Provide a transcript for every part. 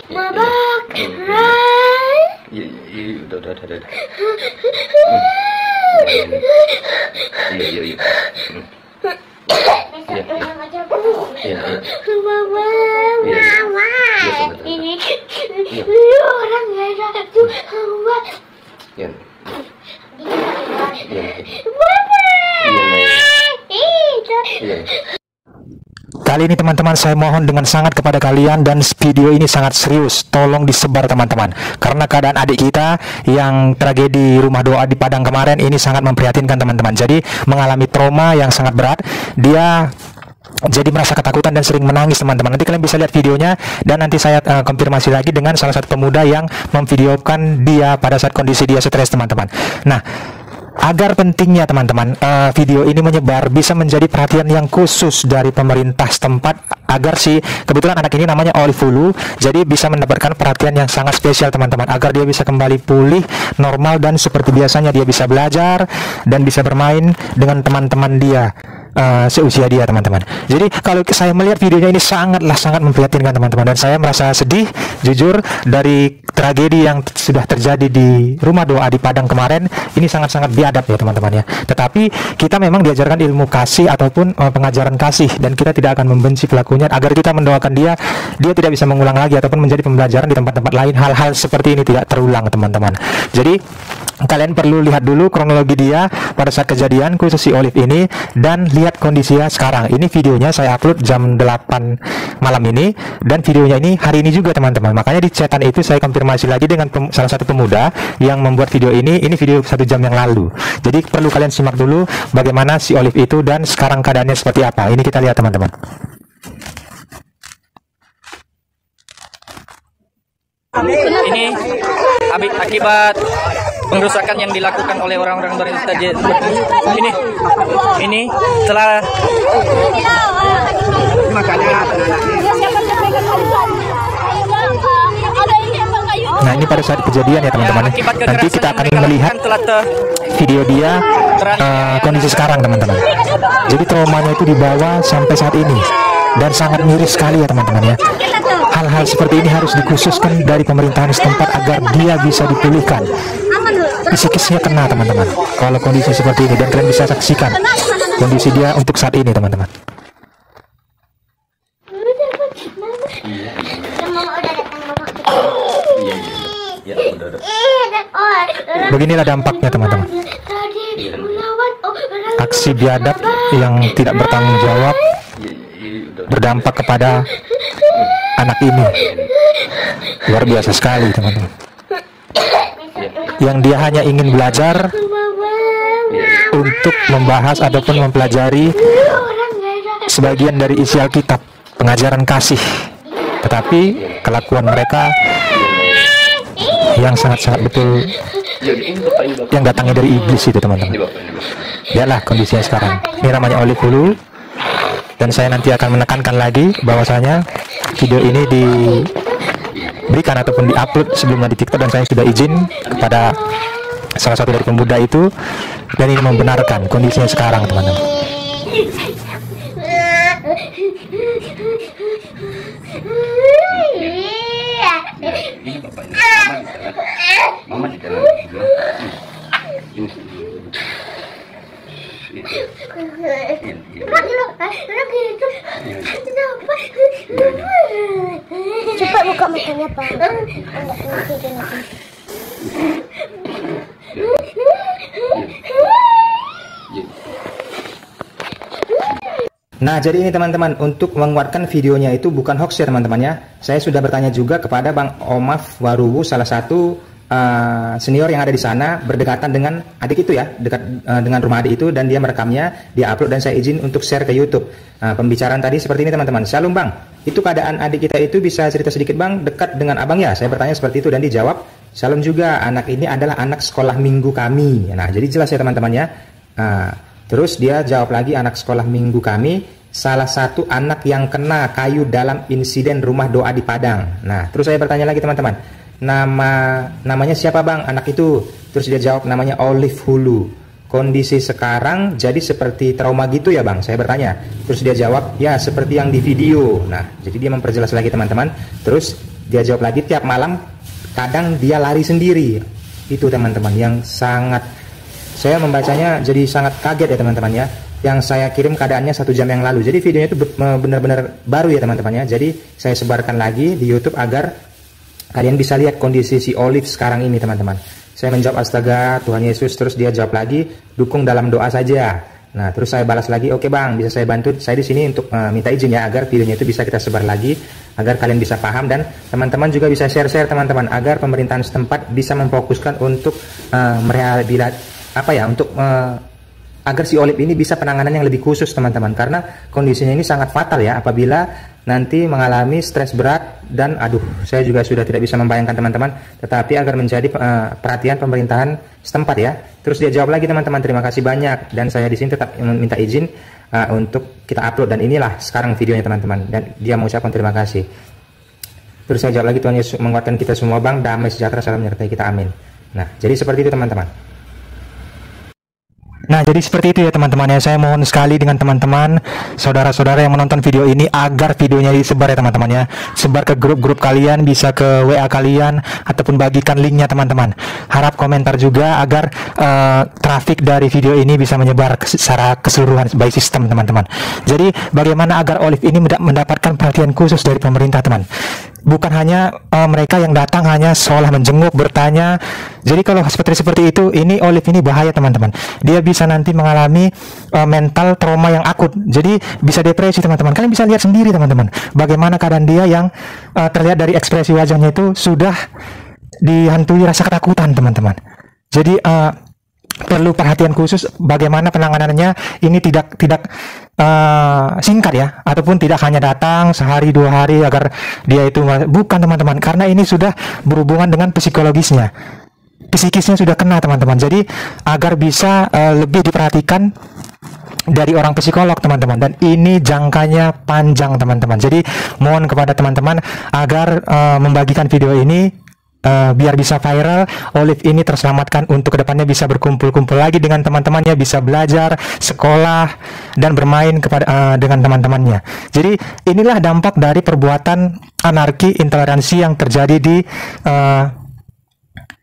Mabak, Rai. Iya, udah. Iya. Ini orang nggak ada tuh. Kali ini teman-teman saya mohon dengan sangat kepada kalian, dan video ini sangat serius, tolong disebar teman-teman, karena keadaan adik kita yang tragedi rumah doa di Padang kemarin ini sangat memprihatinkan teman-teman. Jadi mengalami trauma yang sangat berat, dia jadi merasa ketakutan dan sering menangis teman-teman. Nanti kalian bisa lihat videonya, dan nanti saya konfirmasi lagi dengan salah satu pemuda yang memvideokan dia pada saat kondisi dia stres teman-teman. Nah, agar pentingnya teman-teman video ini menyebar, bisa menjadi perhatian yang khusus dari pemerintah setempat, agar kebetulan anak ini namanya Olive Hulu, jadi bisa mendapatkan perhatian yang sangat spesial teman-teman, agar dia bisa kembali pulih normal dan seperti biasanya dia bisa belajar dan bisa bermain dengan teman-teman dia seusia dia teman-teman. Jadi kalau saya melihat videonya ini sangat memprihatinkan teman-teman, dan saya merasa sedih jujur dari tragedi yang sudah terjadi di rumah doa di Padang kemarin. Ini sangat biadab ya teman-teman ya. Tetapi kita memang diajarkan ilmu kasih ataupun pengajaran kasih, dan kita tidak akan membenci pelakunya, agar kita mendoakan dia tidak bisa mengulang lagi ataupun menjadi pembelajaran di tempat-tempat lain, hal-hal seperti ini tidak terulang teman-teman. Jadi kalian perlu lihat dulu kronologi dia pada saat kejadian, khusus si Olive ini, dan lihat kondisinya sekarang. Ini videonya saya upload jam 8 malam ini, dan videonya ini hari ini juga teman-teman. Makanya di chatan itu saya konfirmasi lagi dengan salah satu pemuda yang membuat video ini video 1 jam yang lalu. Jadi perlu kalian simak dulu bagaimana si Olive itu dan sekarang keadaannya seperti apa. Ini kita lihat teman-teman. Ini akibat pengerusakan yang dilakukan oleh orang-orang berintelijen. Ini telah Nah, ini pada saat kejadian ya teman-teman. Nanti kita akan melihat video dia kondisi sekarang teman-teman. Jadi traumanya itu dibawa sampai saat ini, dan sangat miris sekali ya teman-teman ya. Hal-hal seperti ini harus dikhususkan dari pemerintahan setempat agar dia bisa dipulihkan. Psikisnya kena teman-teman kalau kondisi seperti ini, dan kalian bisa saksikan kondisi dia untuk saat ini teman-teman. Beginilah dampaknya teman-teman. Aksi biadab yang tidak bertanggung jawab berdampak kepada anak ini. Luar biasa sekali teman-teman. Yang dia hanya ingin belajar untuk membahas ataupun mempelajari sebagian dari isi Alkitab, pengajaran kasih. Tetapi kelakuan mereka yang sangat betul, yang datangnya dari iblis itu teman-teman. Lihatlah kondisinya sekarang. Ini namanya Olive Hulu, dan saya nanti akan menekankan lagi bahwasanya video ini diberikan ataupun diupload sebelumnya di TikTok, dan saya sudah izin kepada salah satu dari pemuda itu, dan ini membenarkan kondisinya sekarang teman-teman. Mama di dalam. Cepat buka matanya Pak. Nah, jadi ini teman-teman, untuk menguatkan videonya itu bukan hoax ya teman-teman ya. Saya sudah bertanya juga kepada Bang Omaf Waruwu, salah satu senior yang ada di sana, berdekatan dengan adik itu ya, dekat dengan rumah adik itu, dan dia merekamnya, dia upload, dan saya izin untuk share ke YouTube. Pembicaraan tadi seperti ini teman-teman. Shalom Bang, itu keadaan adik kita itu bisa cerita sedikit Bang, dekat dengan abang ya? Saya bertanya seperti itu, dan dijawab, Shalom juga, anak ini adalah anak sekolah minggu kami. Nah, jadi jelas ya teman-teman ya. Terus dia jawab lagi, anak sekolah minggu kami, salah satu anak yang kena kayu dalam insiden rumah doa di Padang. Nah, terus saya bertanya lagi teman-teman, namanya siapa Bang anak itu? Terus dia jawab namanya Olive Hulu. Kondisi sekarang jadi seperti trauma gitu ya Bang? Saya bertanya. Terus dia jawab, ya seperti yang di video. Nah, jadi dia memperjelas lagi teman-teman. Terus Dia jawab lagi, tiap malam kadang dia lari sendiri. Itu teman-teman yang sangat, saya membacanya jadi sangat kaget ya teman-teman ya. Yang saya kirim keadaannya 1 jam yang lalu. Jadi videonya itu benar-benar baru ya teman-teman ya. Jadi saya sebarkan lagi di YouTube agar kalian bisa lihat kondisi si Olive sekarang ini teman-teman. Saya menjawab astaga Tuhan Yesus, terus dia jawab lagi, dukung dalam doa saja. Nah, terus saya balas lagi, oke bang, bisa saya bantu? Saya di sini untuk minta izin ya, agar videonya itu bisa kita sebar lagi, agar kalian bisa paham, dan teman-teman juga bisa share-share teman-teman, agar pemerintahan setempat bisa memfokuskan untuk agar si Olive ini bisa penanganan yang lebih khusus teman-teman, karena kondisinya ini sangat fatal ya, apabila nanti mengalami stres berat, dan aduh, saya juga sudah tidak bisa membayangkan teman-teman, tetapi agar menjadi perhatian pemerintahan setempat ya. Terus dia jawab lagi teman-teman, terima kasih banyak, dan saya di sini tetap minta izin untuk kita upload, dan inilah sekarang videonya teman-teman, dan dia mengucapkan terima kasih. Terus saya jawab lagi, Tuhan Yesus menguatkan kita semua bang, damai sejahtera salam menyertai kita, amin. Nah, jadi seperti itu teman-teman. Nah, jadi seperti itu ya teman-teman ya. Saya mohon sekali dengan teman-teman, saudara-saudara yang menonton video ini, agar videonya disebar ya teman-teman ya. Sebar ke grup-grup kalian, bisa ke WA kalian, ataupun bagikan linknya teman-teman. Harap komentar juga agar trafik dari video ini bisa menyebar secara keseluruhan by sistem teman-teman. Jadi bagaimana agar Olive ini mendapatkan perhatian khusus dari pemerintah teman. Bukan hanya mereka yang datang hanya seolah menjenguk, bertanya. Jadi kalau seperti itu, ini Olive ini bahaya teman-teman. Dia bisa nanti mengalami mental trauma yang akut. Jadi bisa depresi teman-teman. Kalian bisa lihat sendiri teman-teman, bagaimana keadaan dia yang terlihat dari ekspresi wajahnya itu sudah dihantui rasa ketakutan teman-teman. Jadi perlu perhatian khusus, bagaimana penanganannya ini tidak singkat ya, ataupun tidak hanya datang sehari 2 hari agar dia itu, bukan teman-teman, karena ini sudah berhubungan dengan psikisnya sudah kena teman-teman. Jadi agar bisa lebih diperhatikan dari orang psikolog teman-teman, dan ini jangkanya panjang teman-teman. Jadi mohon kepada teman-teman agar membagikan video ini biar bisa viral, Olive ini terselamatkan untuk kedepannya bisa berkumpul-kumpul lagi dengan teman-temannya, bisa belajar, sekolah, dan bermain dengan teman-temannya. Jadi inilah dampak dari perbuatan anarki intoleransi yang terjadi di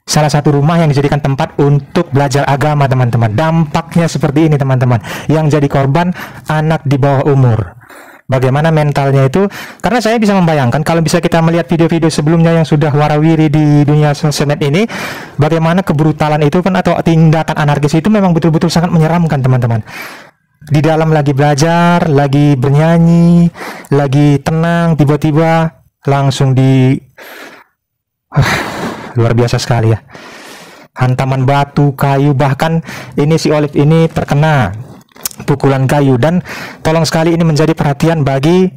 salah satu rumah yang dijadikan tempat untuk belajar agama teman-teman. Dampaknya seperti ini teman-teman, yang jadi korban anak di bawah umur. Bagaimana mentalnya itu, karena saya bisa membayangkan kalau bisa kita melihat video-video sebelumnya yang sudah warawiri di dunia sosmed ini, bagaimana kebrutalan itu kan, atau tindakan anarkis itu memang betul-betul sangat menyeramkan teman-teman. Di dalam lagi belajar, lagi bernyanyi, lagi tenang, tiba-tiba langsung luar biasa sekali ya, hantaman batu, kayu, bahkan ini si Olive ini terkena pukulan kayu. Dan tolong sekali ini menjadi perhatian bagi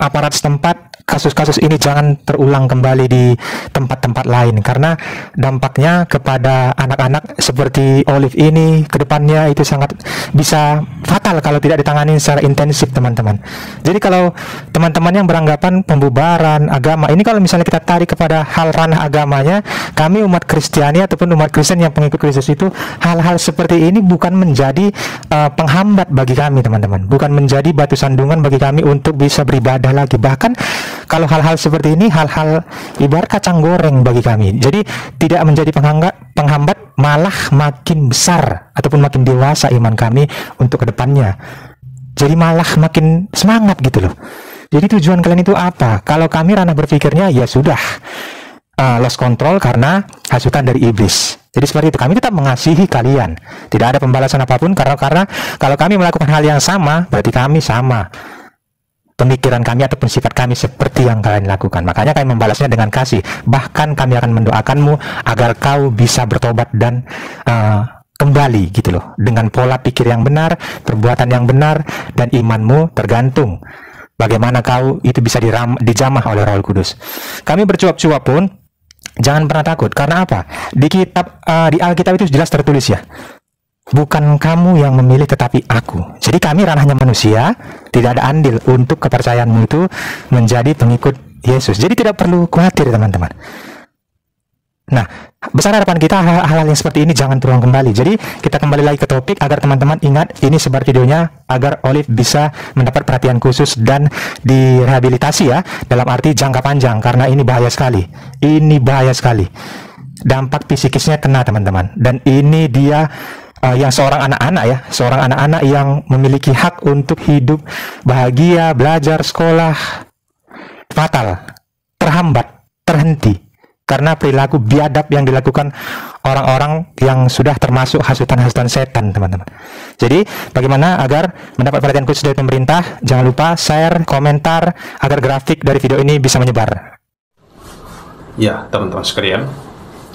aparat setempat, kasus-kasus ini jangan terulang kembali di tempat-tempat lain, karena dampaknya kepada anak-anak seperti Olive ini ke depannya itu sangat bisa fatal kalau tidak ditangani secara intensif teman-teman. Jadi kalau teman-teman yang beranggapan pembubaran agama ini, kalau misalnya kita tarik kepada hal ranah agamanya, kami umat Kristiani ataupun umat Kristen yang pengikut Kristus itu, hal-hal seperti ini bukan menjadi penghambat bagi kami teman-teman, bukan menjadi batu sandungan bagi kami untuk bisa beribadah lagi. Bahkan kalau hal-hal seperti ini, hal-hal ibarat kacang goreng bagi kami. Jadi tidak menjadi penghambat, malah makin besar ataupun makin dewasa iman kami untuk kedepannya. Jadi malah makin semangat gitu loh. Jadi tujuan kalian itu apa? Kalau kami ranah berpikirnya ya sudah lost control karena hasutan dari iblis. Jadi seperti itu, kami tetap mengasihi kalian. Tidak ada pembalasan apapun, karena kalau kami melakukan hal yang sama, berarti kami sama pemikiran kami ataupun sifat kami seperti yang kalian lakukan. Makanya kami membalasnya dengan kasih. Bahkan kami akan mendoakanmu agar kau bisa bertobat dan kembali gitu loh, dengan pola pikir yang benar, perbuatan yang benar, dan imanmu tergantung bagaimana kau itu bisa dijamah oleh Roh Kudus. Kami bercuap-cuap pun jangan pernah takut. Karena apa? Di Alkitab itu jelas tertulis ya, bukan kamu yang memilih tetapi aku. Jadi kami ranahnya manusia, tidak ada andil untuk kepercayaanmu itu menjadi pengikut Yesus. Jadi tidak perlu khawatir teman-teman. Nah, Besar harapan kita hal-hal yang seperti ini jangan terulang kembali. Jadi kita kembali lagi ke topik agar teman-teman ingat ini sebar videonya agar Olive bisa mendapat perhatian khusus dan direhabilitasi ya, dalam arti jangka panjang, karena ini bahaya sekali. Ini bahaya sekali. Dampak psikisnya kena teman-teman. Dan ini dia yang seorang anak-anak ya, seorang anak-anak yang memiliki hak untuk hidup bahagia, belajar, sekolah, fatal, terhambat, terhenti karena perilaku biadab yang dilakukan orang-orang yang sudah termasuk hasutan-hasutan setan, teman-teman. Jadi, bagaimana agar mendapat perhatian khusus dari pemerintah? Jangan lupa share, komentar, agar grafik dari video ini bisa menyebar. Ya, teman-teman sekalian,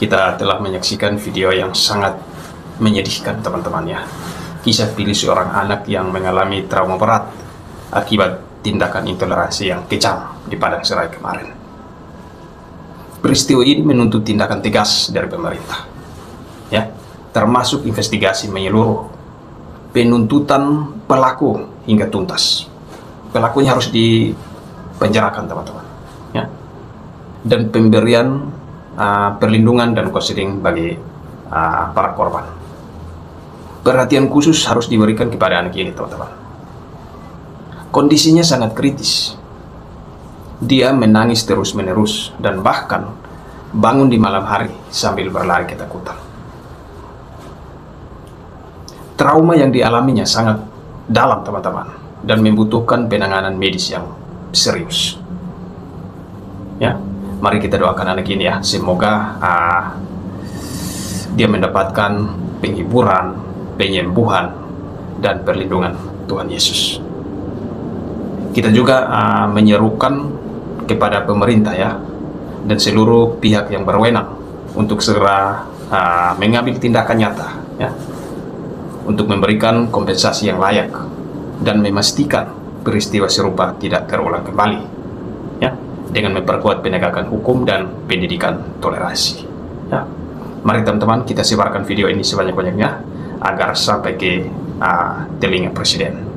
kita telah menyaksikan video yang sangat menyedihkan, teman-teman ya. Kisah pilih seorang anak yang mengalami trauma berat akibat tindakan intoleransi yang kejam di Padang Serai kemarin. Peristiwa ini menuntut tindakan tegas dari pemerintah, ya, termasuk investigasi menyeluruh, penuntutan pelaku hingga tuntas. Pelakunya harus dipenjarakan, teman-teman, ya, dan pemberian perlindungan dan konseling bagi para korban. Perhatian khusus harus diberikan kepada anak ini, teman-teman. Kondisinya sangat kritis. Dia menangis terus-menerus dan bahkan bangun di malam hari sambil berlari ketakutan. Trauma yang dialaminya sangat dalam, teman-teman, dan membutuhkan penanganan medis yang serius. Ya, mari kita doakan anak ini ya, semoga dia mendapatkan penghiburan, penyembuhan, dan perlindungan Tuhan Yesus. Kita juga menyerukan kepada pemerintah ya, dan seluruh pihak yang berwenang untuk segera mengambil tindakan nyata ya, untuk memberikan kompensasi yang layak dan memastikan peristiwa serupa tidak terulang kembali ya, dengan memperkuat penegakan hukum dan pendidikan toleransi ya. Mari teman-teman kita sebarkan video ini sebanyak-banyaknya agar sampai ke telinga Presiden.